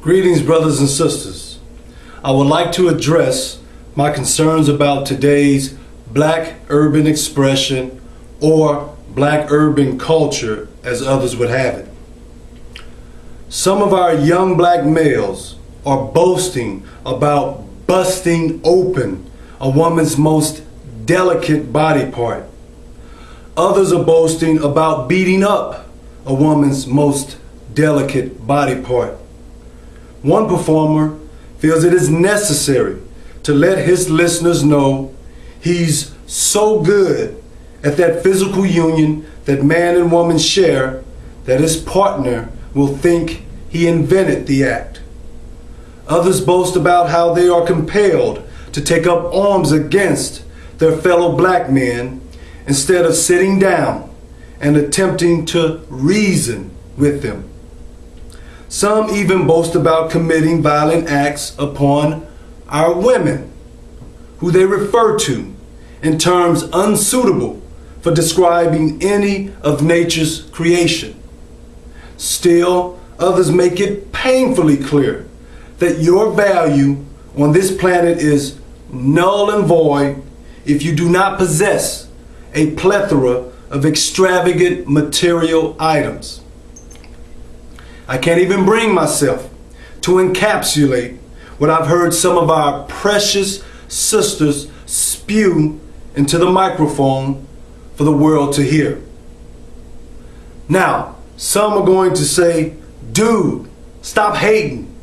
Greetings, brothers and sisters. I would like to address my concerns about today's black urban expression or black urban culture, as others would have it. Some of our young black males are boasting about busting open a woman's most delicate body part. Others are boasting about beating up a woman's most delicate body part. One performer feels it is necessary to let his listeners know he's so good at that physical union that man and woman share that his partner will think he invented the act. Others boast about how they are compelled to take up arms against their fellow black men instead of sitting down and attempting to reason with them. Some even boast about committing violent acts upon our women, who they refer to in terms unsuitable for describing any of nature's creation. Still, others make it painfully clear that your value on this planet is null and void if you do not possess a plethora of extravagant material items. I can't even bring myself to encapsulate what I've heard some of our precious sisters spew into the microphone for the world to hear. Now, some are going to say, dude, stop hating.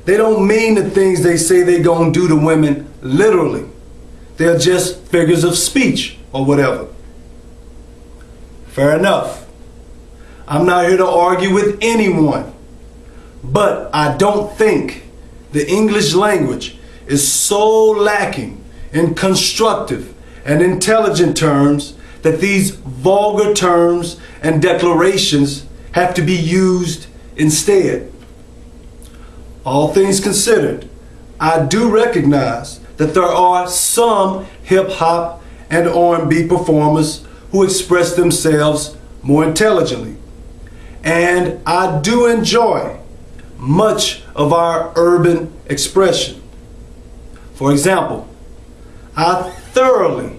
They don't mean the things they say they're going to do to women literally. They're just figures of speech or whatever. Fair enough. I'm not here to argue with anyone, but I don't think the English language is so lacking in constructive and intelligent terms that these vulgar terms and declarations have to be used instead. All things considered, I do recognize that there are some hip-hop and R&B performers who express themselves more intelligently. And I do enjoy much of our urban expression. For example, I thoroughly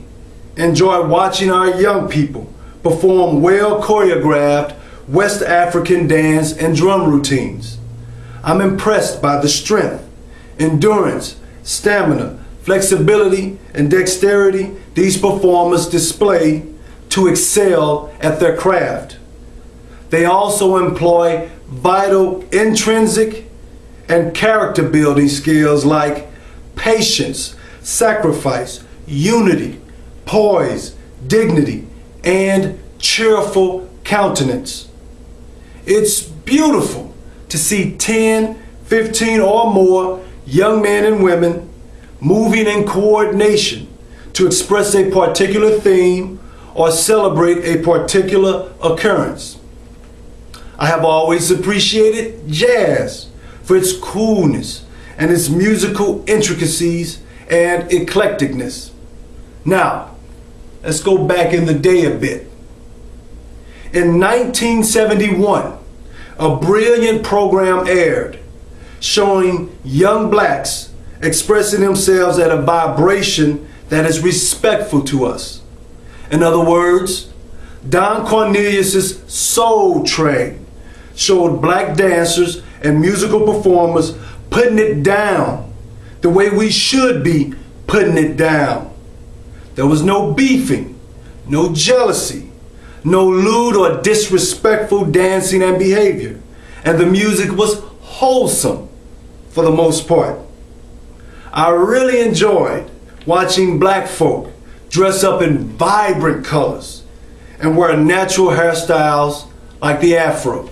enjoy watching our young people perform well choreographed West African dance and drum routines. I'm impressed by the strength, endurance, stamina, flexibility, and dexterity these performers display to excel at their craft. They also employ vital intrinsic and character building skills like patience, sacrifice, unity, poise, dignity, and cheerful countenance. It's beautiful to see 10, 15 or more young men and women moving in coordination to express a particular theme or celebrate a particular occurrence. I have always appreciated jazz for its coolness and its musical intricacies and eclecticness. Now, let's go back in the day a bit. In 1971, a brilliant program aired showing young blacks expressing themselves at a vibration that is respectful to us. In other words, Don Cornelius's Soul Train showed black dancers and musical performers putting it down the way we should be putting it down. There was no beefing, no jealousy, no lewd or disrespectful dancing and behavior, and the music was wholesome for the most part. I really enjoyed watching black folk dress up in vibrant colors and wear natural hairstyles like the afro.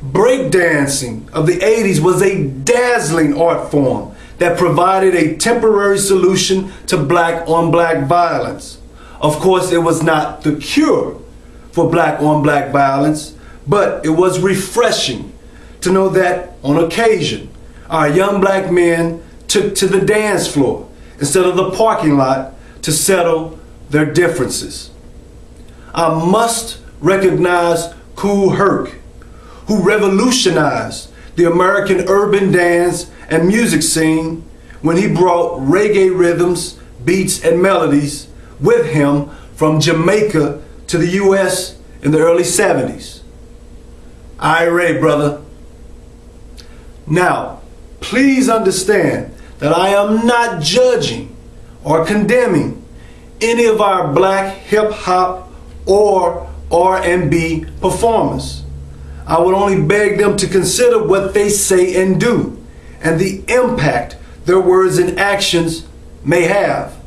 Breakdancing of the 80s was a dazzling art form that provided a temporary solution to black-on-black violence. Of course, it was not the cure for black-on-black violence, but it was refreshing to know that on occasion, our young black men took to the dance floor instead of the parking lot to settle their differences. I must recognize Kool Herc, who revolutionized the American urban dance and music scene when he brought reggae rhythms, beats, and melodies with him from Jamaica to the U.S. in the early 70s. IRA, brother. Now, please understand that I am not judging or condemning any of our black hip-hop or R&B performers. I would only beg them to consider what they say and do and the impact their words and actions may have.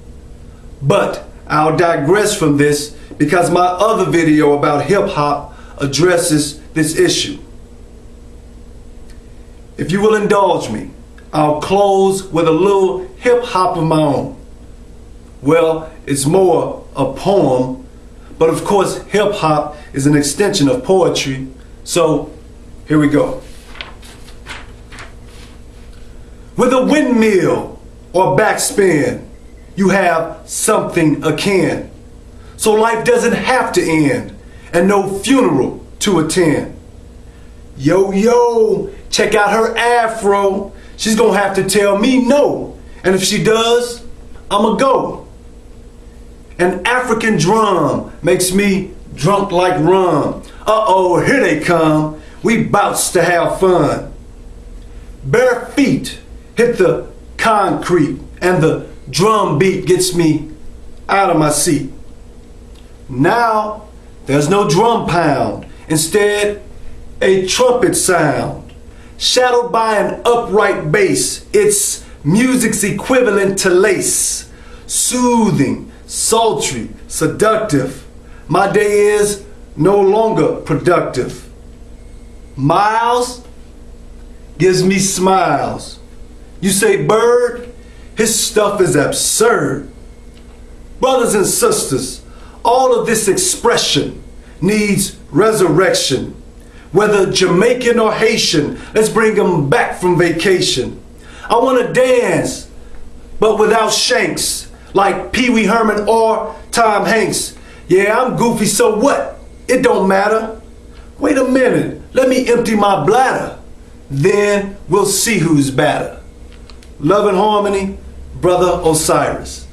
But I'll digress from this because my other video about hip-hop addresses this issue. If you will indulge me, I'll close with a little hip-hop of my own. Well, it's more a poem, but of course hip-hop is an extension of poetry, so here we go. With a windmill or backspin, you have something akin. So life doesn't have to end, and no funeral to attend. Yo, yo, check out her afro. She's gonna have to tell me no, and if she does, I'ma go. An African drum makes me drunk like rum. Uh-oh, here they come. We bouts to have fun. Bare feet hit the concrete, and the drum beat gets me out of my seat. Now, there's no drum pound. Instead, a trumpet sound. Shadowed by an upright bass, it's music's equivalent to lace. Soothing, sultry, seductive. My day is no longer productive. Miles gives me smiles. You say bird, his stuff is absurd. Brothers and sisters, all of this expression needs resurrection. Whether Jamaican or Haitian, let's bring them back from vacation. I want to dance, but without shanks, like Pee Wee Herman or Tom Hanks. Yeah, I'm goofy, so what? It don't matter. Wait a minute, let me empty my bladder. Then we'll see who's better. Love and harmony, Brother Osiris.